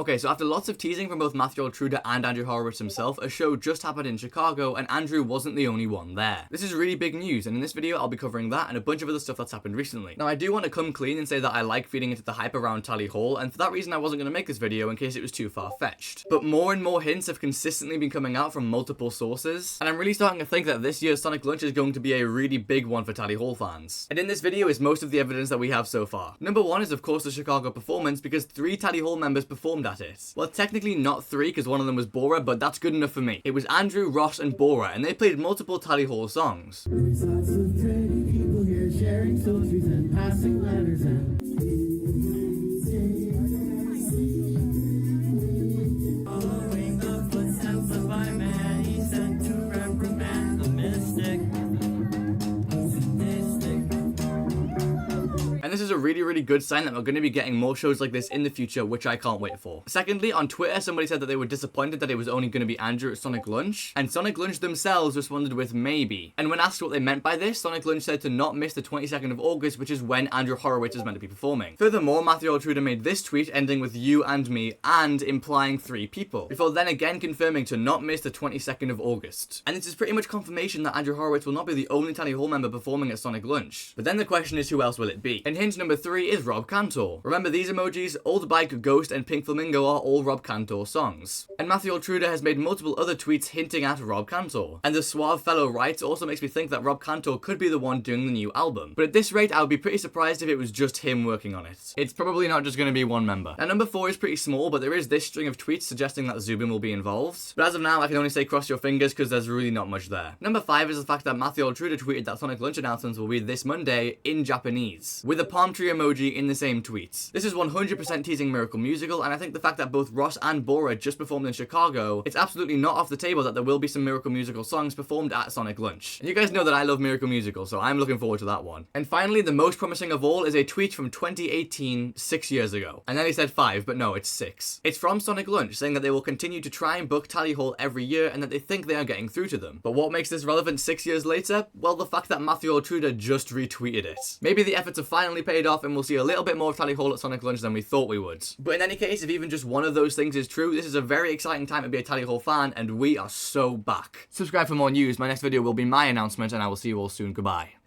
Okay, so after lots of teasing from both Matthew Altruda and Andrew Horowitz himself, a show just happened in Chicago, and Andrew wasn't the only one there. This is really big news, and in this video I'll be covering that and a bunch of other stuff that's happened recently. Now I do want to come clean and say that I like feeding into the hype around Tally Hall, and for that reason I wasn't going to make this video in case it was too far-fetched. But more and more hints have consistently been coming out from multiple sources, and I'm really starting to think that this year's Sonic Lunch is going to be a really big one for Tally Hall fans. And in this video is most of the evidence that we have so far. Number one is of course the Chicago performance, because 3 Tally Hall members performed at it. Well, technically not 3 because one of them was Bora, but that's good enough for me. It was Andrew, Ross, and Bora, and they played multiple Tally Hall songs. There's lots of pretty people here sharing stories and passing letters and following the footsteps of my man, he sent to reprimand the mystic. And this is a really good sign that we're going to be getting more shows like this in the future, which I can't wait for. Secondly, on Twitter, somebody said that they were disappointed that it was only going to be Andrew at Sonic Lunch, and Sonic Lunch themselves responded with maybe. And when asked what they meant by this, Sonic Lunch said to not miss the 22nd of August, which is when Andrew Horowitz is meant to be performing. Furthermore, Matthew Altruda made this tweet ending with you and me, and implying 3 people, before then again confirming to not miss the 22nd of August. And this is pretty much confirmation that Andrew Horowitz will not be the only Tally Hall member performing at Sonic Lunch. But then the question is, who else will it be? And hint number 3 is Rob Cantor. Remember these emojis? Old Bike, Ghost, and Pink Flamingo are all Rob Cantor songs. And Matthew Altruda has made multiple other tweets hinting at Rob Cantor. And the suave fellow writes also makes me think that Rob Cantor could be the one doing the new album. But at this rate, I would be pretty surprised if it was just him working on it. It's probably not just going to be one member. Now number 4 is pretty small, but there is this string of tweets suggesting that Zubin will be involved. But as of now, I can only say cross your fingers because there's really not much there. Number 5 is the fact that Matthew Altruda tweeted that Sonic Lunch announcements will be this Monday in Japanese, with a palm tree emoji in the same tweets. This is 100% teasing Miracle Musical, and I think the fact that both Ross and Bora just performed in Chicago, it's absolutely not off the table that there will be some Miracle Musical songs performed at Sonic Lunch. And you guys know that I love Miracle Musical, so I'm looking forward to that one. And finally, the most promising of all is a tweet from 2018, 6 years ago. And then he said 5, but no, it's 6. It's from Sonic Lunch, saying that they will continue to try and book Tally Hall every year and that they think they are getting through to them. But what makes this relevant 6 years later? Well, the fact that Matthew Altruda just retweeted it. Maybe the efforts have finally paid off and we'll see a little bit more of Tally Hall at Sonic Lunch than we thought we would. But in any case, if even just one of those things is true, this is a very exciting time to be a Tally Hall fan, and we are so back. Subscribe for more news. My next video will be my announcement, and I will see you all soon. Goodbye.